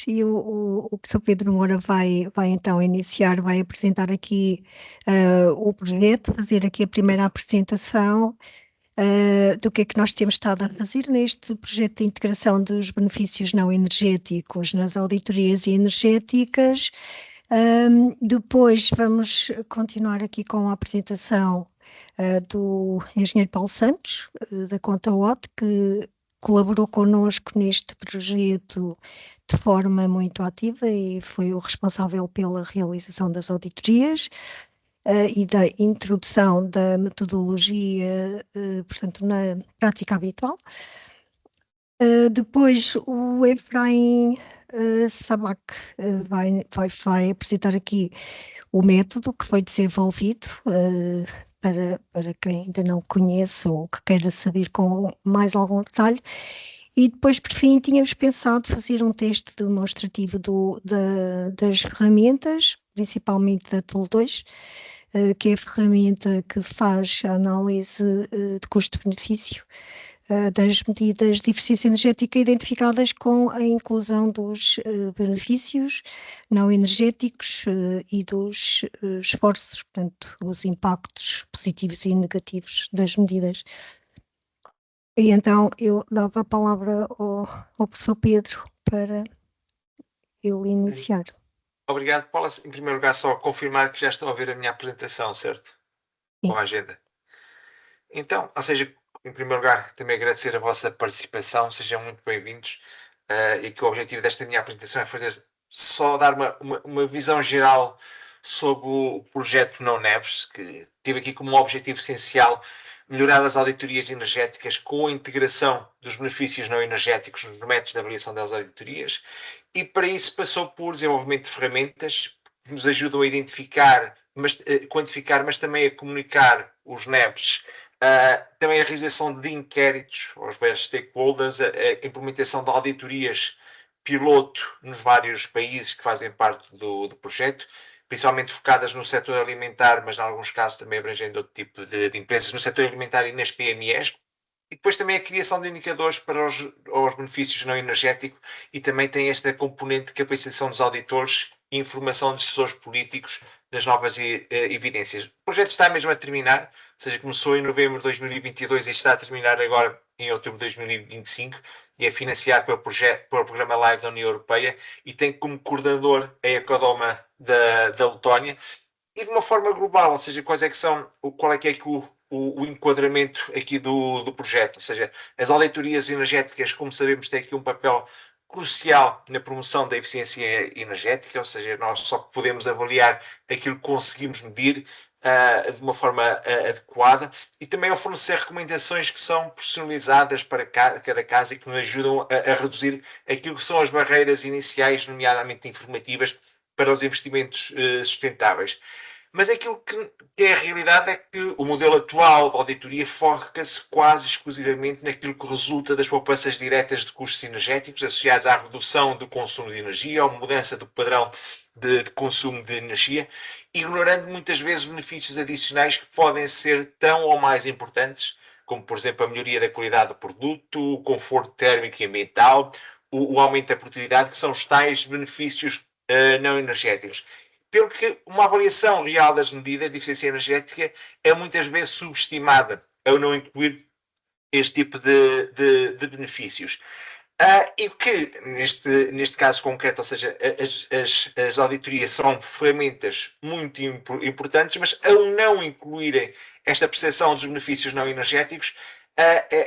E o professor Pedro Moura vai então iniciar, vai apresentar aqui o projeto, fazer aqui a primeira apresentação do que é que nós temos estado a fazer neste projeto de integração dos benefícios não energéticos nas auditorias energéticas. Depois vamos continuar aqui com a apresentação do engenheiro Paulo Santos, da Conta OT, que colaborou connosco neste projeto de forma muito ativa e foi o responsável pela realização das auditorias e da introdução da metodologia, portanto, na prática habitual. Depois o Efraim Sabac vai apresentar aqui o método que foi desenvolvido para quem ainda não conhece ou que queira saber com mais algum detalhe. E depois, por fim, tínhamos pensado fazer um teste demonstrativo das ferramentas, principalmente da Tool 2, que é a ferramenta que faz a análise de custo-benefício das medidas de eficiência energética identificadas com a inclusão dos benefícios não energéticos e dos esforços, portanto, os impactos positivos e negativos das medidas. E então eu dava a palavra ao professor Pedro para eu iniciar. Obrigado, Paula. Em primeiro lugar, só confirmar que já estão a ver a minha apresentação, certo? Sim. Com a agenda. Então, ou seja, em primeiro lugar, também agradecer a vossa participação, sejam muito bem-vindos, e que o objetivo desta minha apresentação é fazer só dar uma visão geral sobre o projeto Não Neves, que tive aqui como objetivo essencial melhorar as auditorias energéticas com a integração dos benefícios não energéticos nos métodos de avaliação das auditorias, e para isso passou por desenvolvimento de ferramentas que nos ajudam a identificar, quantificar, mas também a comunicar os NEVs. Também a realização de inquéritos aos vários stakeholders, a implementação de auditorias piloto nos vários países que fazem parte do projeto, principalmente focadas no setor alimentar, mas em alguns casos também abrangendo outro tipo de empresas no setor alimentar e nas PMEs. E depois também a criação de indicadores para os benefícios não energéticos e também tem esta componente de capacitação dos auditores e informação dos decisores políticos das novas evidências. O projeto está mesmo a terminar, ou seja, começou em novembro de 2022 e está a terminar agora em outubro de 2025 e é financiado pelo Programa LIFE da União Europeia e tem como coordenador a Ecodoma da Letónia. E de uma forma global, ou seja, qual é que é o enquadramento aqui do projeto, ou seja, as auditorias energéticas, como sabemos, têm aqui um papel crucial na promoção da eficiência energética, ou seja, nós só podemos avaliar aquilo que conseguimos medir de uma forma adequada e também a fornecer recomendações que são personalizadas para cada caso e que nos ajudam a reduzir aquilo que são as barreiras iniciais, nomeadamente informativas, para os investimentos sustentáveis. Mas aquilo que é a realidade é que o modelo atual de auditoria foca-se quase exclusivamente naquilo que resulta das poupanças diretas de custos energéticos associados à redução do consumo de energia ou mudança do padrão de consumo de energia, ignorando muitas vezes benefícios adicionais que podem ser tão ou mais importantes, como por exemplo a melhoria da qualidade do produto, o conforto térmico e ambiental, o aumento da produtividade, que são os tais benefícios não energéticos. Pelo que uma avaliação real das medidas de eficiência energética é muitas vezes subestimada ao não incluir este tipo de benefícios. E que, neste caso concreto, ou seja, as auditorias são ferramentas muito importantes, mas ao não incluírem esta percepção dos benefícios não energéticos,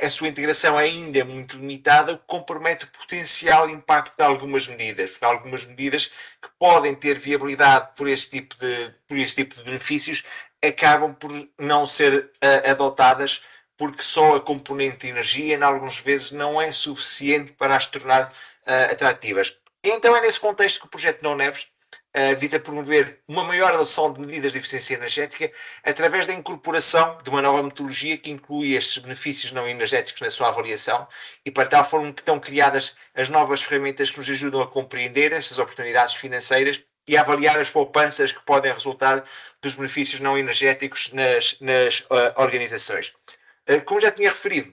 a sua integração ainda é muito limitada, o que compromete o potencial impacto de algumas medidas. Porque há algumas medidas que podem ter viabilidade por este tipo de benefícios acabam por não ser adotadas porque só a componente de energia, em algumas vezes, não é suficiente para as tornar atrativas. Então é nesse contexto que o projeto Não Neves visa promover uma maior adoção de medidas de eficiência energética através da incorporação de uma nova metodologia que inclui estes benefícios não energéticos na sua avaliação e para tal forma que estão criadas as novas ferramentas que nos ajudam a compreender estas oportunidades financeiras e a avaliar as poupanças que podem resultar dos benefícios não energéticos nas organizações. Como já tinha referido,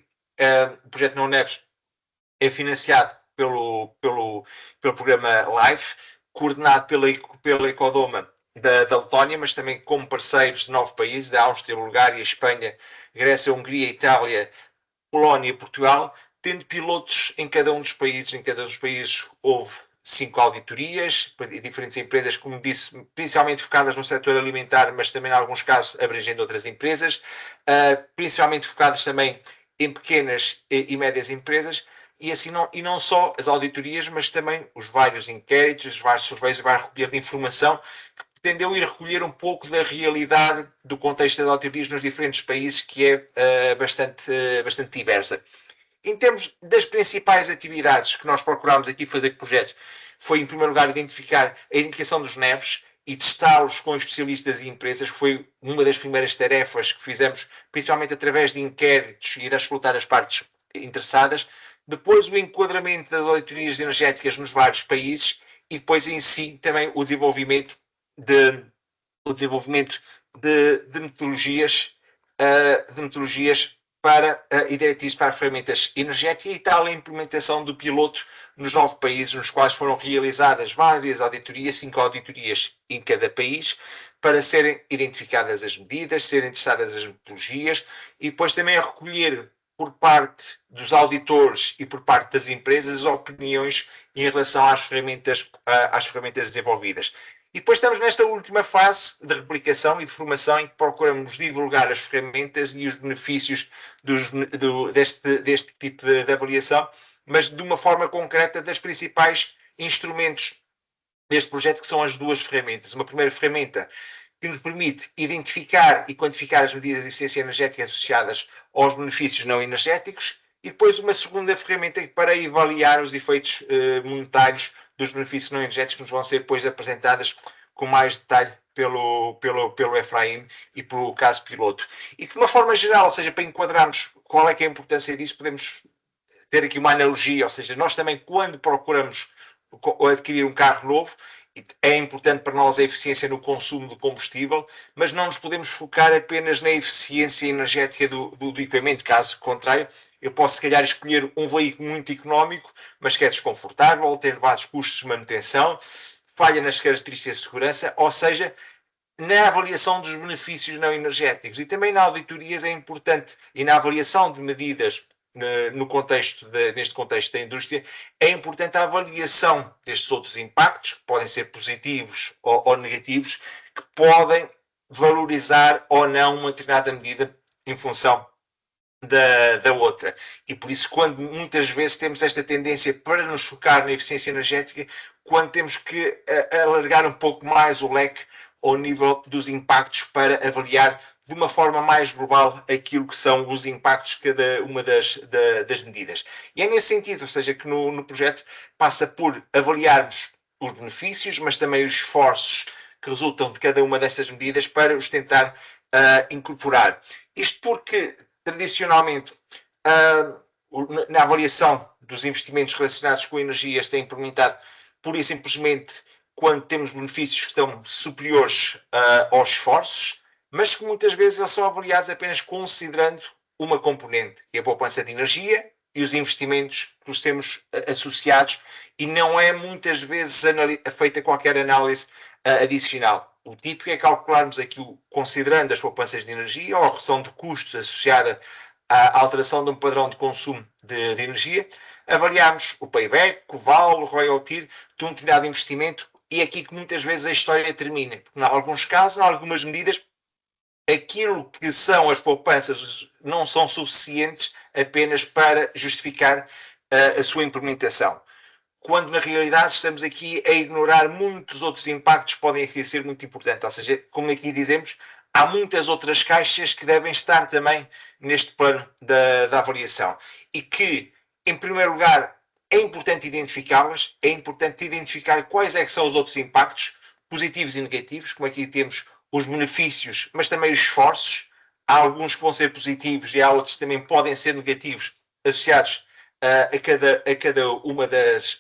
o projeto Não Neves é financiado pelo programa LIFE, coordenado pela Ecodoma da Letónia, mas também como parceiros de 9 países, da Áustria, Bulgária, Espanha, Grécia, Hungria, Itália, Polónia e Portugal, tendo pilotos em cada um dos países. Em cada um dos países houve 5 auditorias, diferentes empresas, como disse, principalmente focadas no setor alimentar, mas também, em alguns casos, abrangendo outras empresas, principalmente focadas também em pequenas e médias empresas, e assim não só as auditorias, mas também os vários inquéritos, os vários surveys, o vários recolher de informação, que pretendeu ir recolher um pouco da realidade do contexto das auditorias nos diferentes países, que é bastante diversa. Em termos das principais atividades que nós procurámos aqui fazer com projetos, foi, em primeiro lugar, identificar a identificação dos NEVs e testá-los com especialistas e empresas. Foi uma das primeiras tarefas que fizemos, principalmente através de inquéritos e de escutar as partes interessadas. Depois, o enquadramento das auditorias energéticas nos vários países e depois, em si, também o desenvolvimento de metodologias para e diretrizes para ferramentas energéticas, e tal a implementação do piloto nos 9 países, nos quais foram realizadas várias auditorias, 5 auditorias em cada país, para serem identificadas as medidas, serem testadas as metodologias, e depois também a recolher por parte dos auditores e por parte das empresas as opiniões em relação às ferramentas desenvolvidas. E depois estamos nesta última fase de replicação e de formação, em que procuramos divulgar as ferramentas e os benefícios deste tipo de avaliação, mas de uma forma concreta das principais instrumentos deste projeto, que são as 2 ferramentas. Uma primeira ferramenta que nos permite identificar e quantificar as medidas de eficiência energética associadas aos benefícios não energéticos, e depois uma segunda ferramenta para avaliar os efeitos monetários dos benefícios não energéticos, que nos vão ser depois apresentadas com mais detalhe pelo Efraim e pelo caso piloto. E que, de uma forma geral, ou seja, para enquadrarmos qual é que é a importância disso, podemos ter aqui uma analogia, ou seja, nós também, quando procuramos adquirir um carro novo, é importante para nós a eficiência no consumo de combustível, mas não nos podemos focar apenas na eficiência energética do equipamento. Caso contrário, eu posso, se calhar, escolher um veículo muito económico, mas que é desconfortável, tem elevados custos de manutenção, falha nas características de segurança, ou seja, na avaliação dos benefícios não energéticos. E também na auditorias é importante, e na avaliação de medidas neste contexto da indústria, é importante a avaliação destes outros impactos, que podem ser positivos ou negativos, que podem valorizar ou não uma determinada medida em função da outra. E por isso, quando muitas vezes temos esta tendência para nos focar na eficiência energética, quando temos que alargar um pouco mais o leque ao nível dos impactos para avaliar de uma forma mais global aquilo que são os impactos de cada uma das medidas. E é nesse sentido, ou seja, que no projeto passa por avaliarmos os benefícios, mas também os esforços que resultam de cada uma destas medidas para os tentar incorporar. Isto porque, tradicionalmente, na avaliação dos investimentos relacionados com energias, tem implementado pura e simplesmente quando temos benefícios que estão superiores aos esforços, mas que muitas vezes eles são avaliados apenas considerando uma componente, que é a poupança de energia e os investimentos que os temos associados, e não é muitas vezes feita qualquer análise adicional. O típico é calcularmos aqui, considerando as poupanças de energia ou a redução de custos associada à alteração de um padrão de consumo de energia, avaliarmos o payback, o VAL, o royalty de um determinado investimento, e é aqui que muitas vezes a história termina. Porque, em alguns casos, em algumas medidas, aquilo que são as poupanças não são suficientes apenas para justificar a sua implementação. Quando, na realidade, estamos aqui a ignorar muitos outros impactos que podem aqui ser muito importantes. Ou seja, como aqui dizemos, há muitas outras caixas que devem estar também neste plano da avaliação. E que, em primeiro lugar, é importante identificá-las, é importante identificar quais é que são os outros impactos, positivos e negativos, como aqui temos os benefícios, mas também os esforços. Há alguns que vão ser positivos e há outros que também podem ser negativos, associados a cada uma das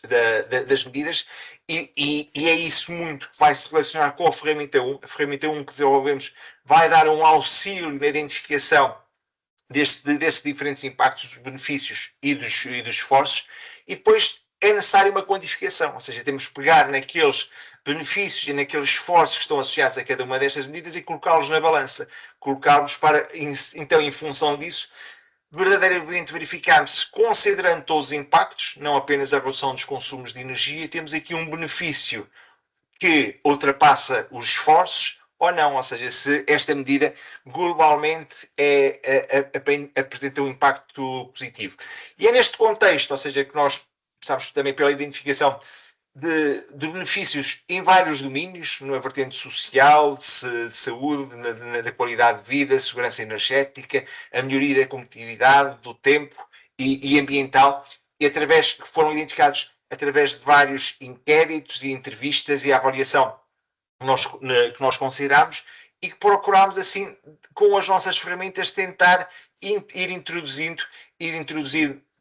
medidas, e é isso muito que vai se relacionar com a ferramenta 1. A ferramenta 1 que desenvolvemos vai dar um auxílio na identificação desses diferentes impactos, dos benefícios e dos esforços, e depois é necessária uma quantificação, ou seja, temos que pegar naqueles benefícios e naqueles esforços que estão associados a cada uma destas medidas e colocá-los na balança, colocá-los para, então, em função disso, verdadeiramente verificarmos se, considerando todos os impactos, não apenas a redução dos consumos de energia, temos aqui um benefício que ultrapassa os esforços ou não, ou seja, se esta medida globalmente apresenta um impacto positivo. E é neste contexto, ou seja, que nós passamos também pela identificação de benefícios em vários domínios, na vertente social, de saúde, da qualidade de vida, segurança energética, a melhoria da competitividade, do tempo e ambiental, e que foram identificados através de vários inquéritos e entrevistas e a avaliação que nós consideramos e que procuramos, assim, com as nossas ferramentas, tentar ir introduzindo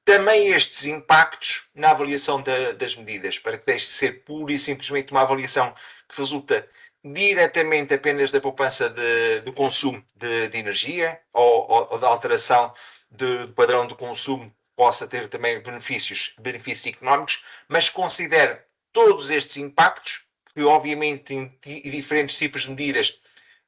também estes impactos na avaliação das medidas, para que deixe de ser pura e simplesmente uma avaliação que resulta diretamente apenas da poupança do consumo de energia ou da alteração do padrão de consumo, possa ter também benefícios económicos, mas considere todos estes impactos, que obviamente em diferentes tipos de medidas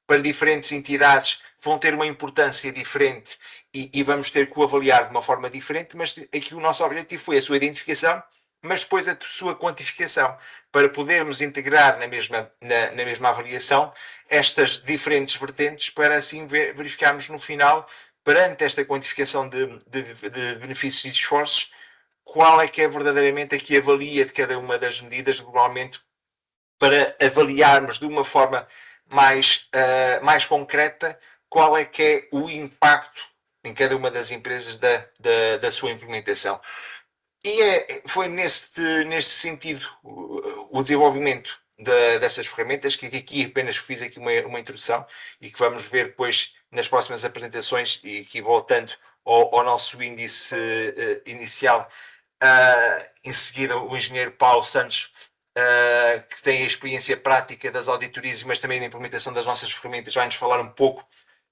para diferentes entidades vão ter uma importância diferente e vamos ter que o avaliar de uma forma diferente, mas aqui o nosso objetivo foi a sua identificação, mas depois a sua quantificação, para podermos integrar na mesma avaliação estas diferentes vertentes, para assim verificarmos no final, perante esta quantificação de benefícios e de esforços, qual é que é verdadeiramente aqui a valia de cada uma das medidas globalmente, para avaliarmos de uma forma mais concreta qual é que é o impacto em cada uma das empresas da sua implementação. E foi neste sentido o desenvolvimento dessas ferramentas, que aqui apenas fiz aqui uma introdução e que vamos ver depois nas próximas apresentações, e aqui voltando ao nosso índice inicial. Em seguida, o engenheiro Paulo Santos, que tem a experiência prática das auditorias, mas também da implementação das nossas ferramentas, vai-nos falar um pouco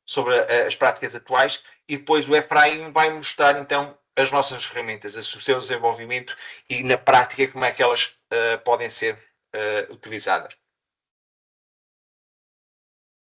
sobre as práticas atuais, e depois o Efraim vai mostrar então as nossas ferramentas, o seu desenvolvimento e na prática como é que elas podem ser utilizadas.